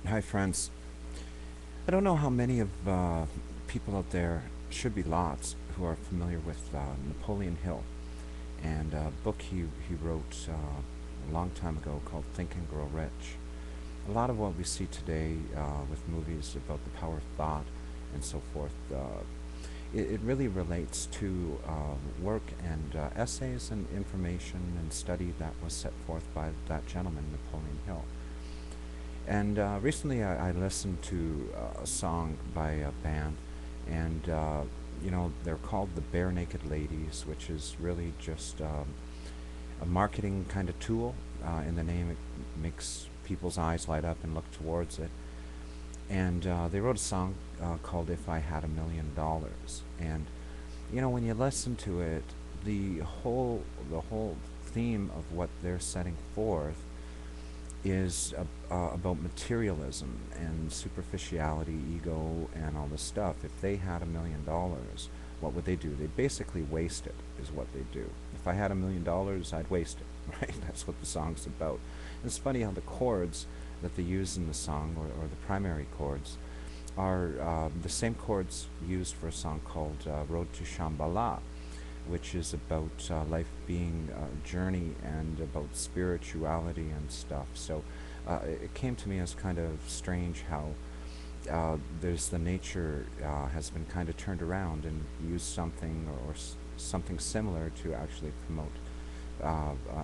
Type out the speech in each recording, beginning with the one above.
Hi, friends. I don't know how many of people out there, should be lots, who are familiar with Napoleon Hill and a book he wrote a long time ago called Think and Grow Rich. A lot of what we see today with movies about the power of thought and so forth, it really relates to work and essays and information and study that was set forth by that gentleman, Napoleon Hill. And recently I listened to a song by a band, and they're called the Bare Naked Ladies, which is really just a marketing kind of tool. In the name, it makes people's eyes light up and look towards it. And they wrote a song called "If I Had $1 Million," and when you listen to it, the whole theme of what they're setting forth is about materialism and superficiality, ego, and all this stuff. If they had $1 million, what would they do? They'd basically waste it, is what they do. If I had $1 million, I'd waste it, right? That's what the song's about. And it's funny how the chords that they use in the song, or the primary chords, are the same chords used for a song called Road to Shambhala, which is about life being a journey and about spirituality and stuff. So it came to me as kind of strange how there's the nature has been kind of turned around and used something or something similar to actually promote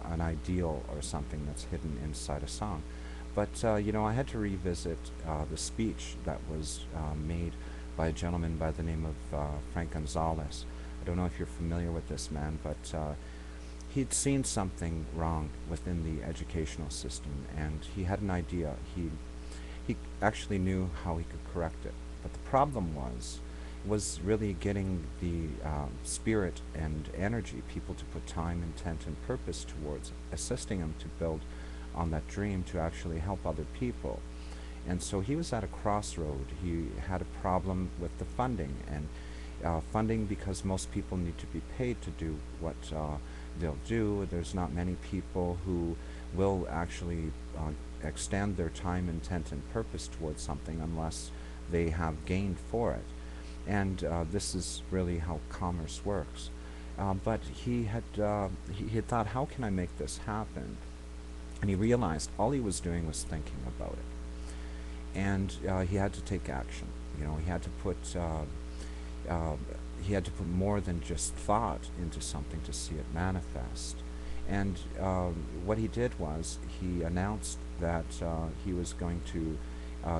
an ideal or something that's hidden inside a song. But I had to revisit the speech that was made by a gentleman by the name of Frank Gonzalez. I don't know if you're familiar with this man, but he'd seen something wrong within the educational system, and he had an idea. He actually knew how he could correct it, but the problem was really getting the spirit and energy, people to put time, intent, and purpose towards assisting him to build on that dream to actually help other people. And so he was at a crossroad. He had a problem with the funding, and funding, because most people need to be paid to do what they'll do. There's not many people who will actually extend their time, intent, and purpose towards something unless they have gained for it. And this is really how commerce works. But he had thought, how can I make this happen? And he realized all he was doing was thinking about it, and he had to take action. He had to put uh, he had to put more than just thought into something to see it manifest. And what he did was he announced that he was going to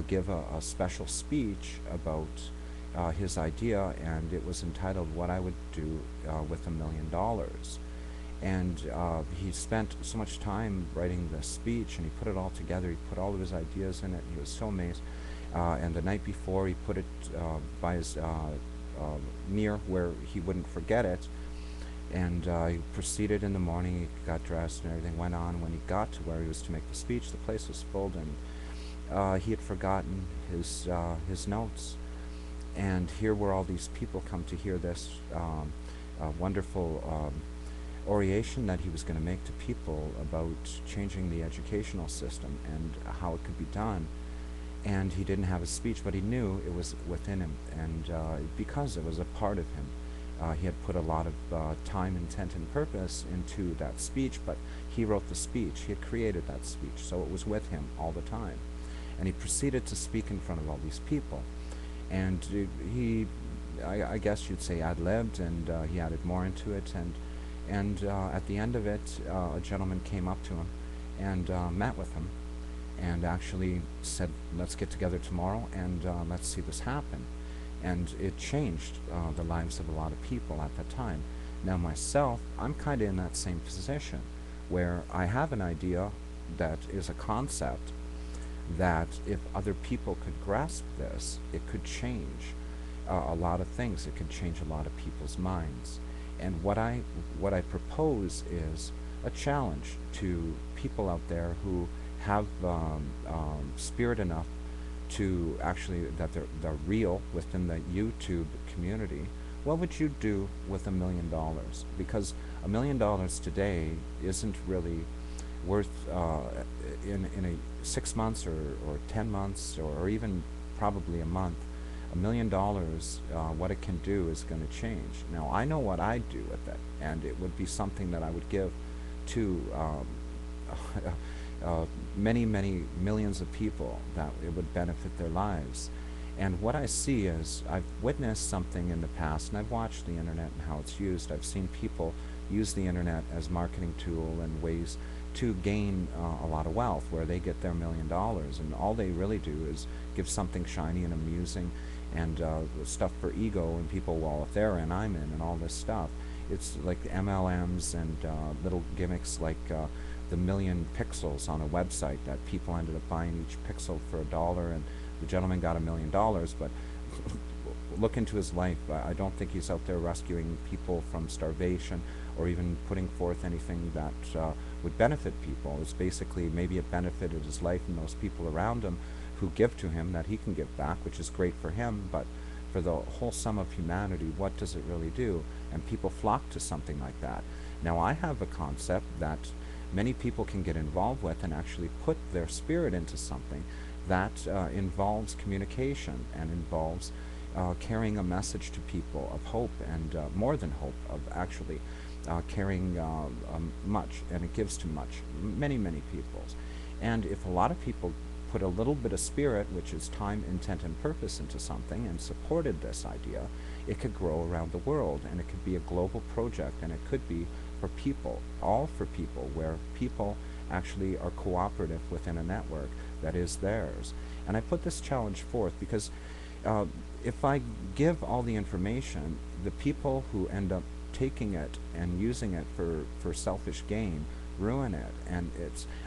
give a special speech about his idea, and it was entitled "What I Would Do with $1 Million." And he spent so much time writing the speech, and he put it all together. He put all of his ideas in it. He was so amazed. And the night before, he put it by his near where he wouldn't forget it. And he proceeded in the morning. He got dressed and everything went on. When he got to where he was to make the speech, the place was full, and he had forgotten his notes. And here were all these people come to hear this wonderful oration that he was going to make to people about changing the educational system and how it could be done. And he didn't have a speech, but he knew it was within him, and because it was a part of him, he had put a lot of time, intent, and purpose into that speech. But he wrote the speech; he had created that speech, so it was with him all the time. And he proceeded to speak in front of all these people, and I guess you'd say, ad-libbed, and he added more into it, and at the end of it, a gentleman came up to him and met with him and actually said, let's get together tomorrow and let's see this happen. And it changed the lives of a lot of people at that time. Now, myself, I'm kind of in that same position where I have an idea that is a concept that if other people could grasp this, it could change a lot of things. It could change a lot of people's minds. And what I propose is a challenge to people out there who have spirit enough to actually that they're real within the YouTube community. What would you do with $1 million? Because $1 million today isn't really worth in a 6 months or 10 months or even probably a month, $1 million, what it can do is going to change. Now, I know what I'd do with it, and it would be something that I would give to many, many millions of people that it would benefit their lives. And what I see is I've witnessed something in the past, and I've watched the internet and how it's used. I've seen people use the internet as marketing tool and ways to gain a lot of wealth, where they get their $1 million, and all they really do is give something shiny and amusing and stuff for ego, and people, well, if they're in, I'm in, and all this stuff. It's like MLMs and little gimmicks like the million pixels on a website that people ended up buying each pixel for $1, and the gentleman got $1 million, but look into his life. I don't think he's out there rescuing people from starvation or even putting forth anything that would benefit people. It's basically, maybe it benefited his life and those people around him who give to him that he can give back, which is great for him, but for the whole sum of humanity, what does it really do? And people flock to something like that. Now, I have a concept that many people can get involved with and actually put their spirit into something that involves communication and involves carrying a message to people of hope, and more than hope, of actually carrying much, and it gives to many, many peoples. And if a lot of people put a little bit of spirit, which is time, intent, and purpose, into something and supported this idea, it could grow around the world, and it could be a global project, and it could be for people, all for people, where people actually are cooperative within a network that is theirs. And I put this challenge forth because if I give all the information, the people who end up taking it and using it for selfish gain ruin it. And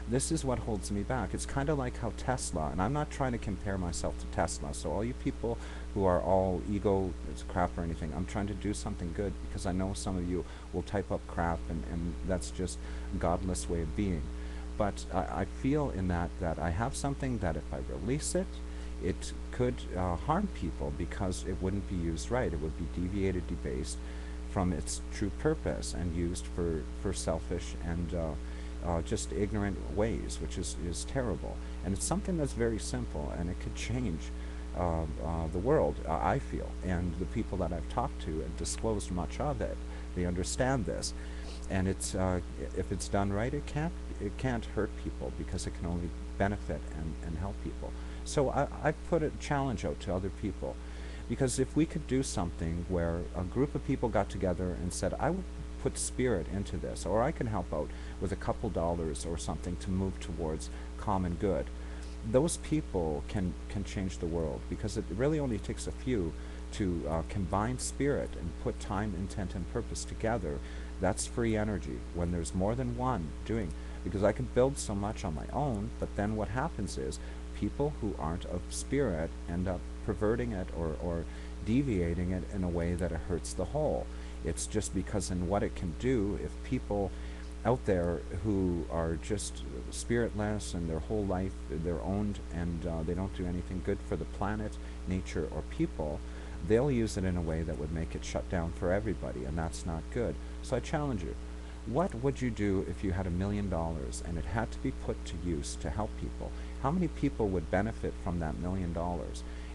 this is what holds me back. It's kind of like how Tesla, and I'm not trying to compare myself to Tesla, so all you people who are all ego, it's crap or anything, I'm trying to do something good, because I know some of you will type up crap, and that's just a godless way of being. But I feel in that I have something that if I release it, it could harm people, because it wouldn't be used right. It would be deviated, debased from its true purpose, and used for selfish and just ignorant ways, which is terrible. And it's something that's very simple, and it could change the world, I feel. And the people that I've talked to and disclosed much of it, they understand this. And it's if it's done right, it can't hurt people, because it can only benefit and help people. So I put a challenge out to other people, because if we could do something where a group of people got together and said, I would put spirit into this, or I can help out with a couple dollars or something to move towards common good, those people can change the world, because it really only takes a few to combine spirit and put time, intent, and purpose together. That's free energy when there's more than one doing, because I can build so much on my own, but then what happens is people who aren't of spirit end up perverting it or deviating it in a way that it hurts the whole. It's just because in what it can do, if people out there who are just spiritless and their whole life they're owned, and they don't do anything good for the planet, nature, or people, they'll use it in a way that would make it shut down for everybody, and that's not good. So I challenge you. What would you do if you had $1 million and it had to be put to use to help people? How many people would benefit from that $1 million?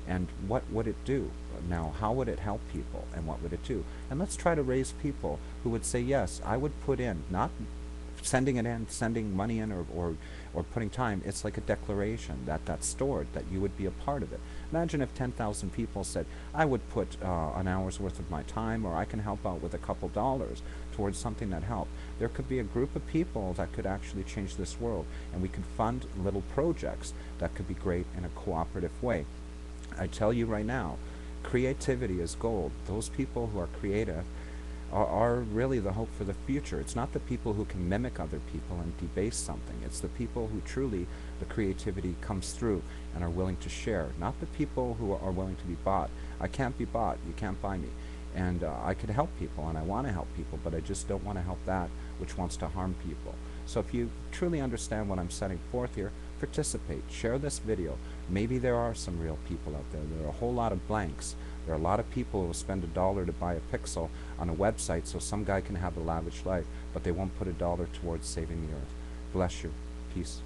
And what would it do? Now, how would it help people, and what would it do? And let's try to raise people who would say, yes, I would put in, not sending it in, sending money in, or putting time. It's like a declaration that's stored, that you would be a part of it. Imagine if 10,000 people said, I would put an hour's worth of my time, or I can help out with a couple dollars towards something that helped. There could be a group of people that could actually change this world, and we could fund little projects that could be great in a cooperative way. I tell you right now, creativity is gold. Those people who are creative are really the hope for the future. It's not the people who can mimic other people and debase something. It's the people who truly, the creativity comes through and are willing to share. Not the people who are willing to be bought. I can't be bought. You can't buy me. And I could help people, and I want to help people, but I just don't want to help that which wants to harm people. So if you truly understand what I'm setting forth here, participate. Share this video. Maybe there are some real people out there. There are a whole lot of blanks. There are a lot of people who will spend $1 to buy a pixel on a website so some guy can have a lavish life, but they won't put $1 towards saving the earth. Bless you. Peace.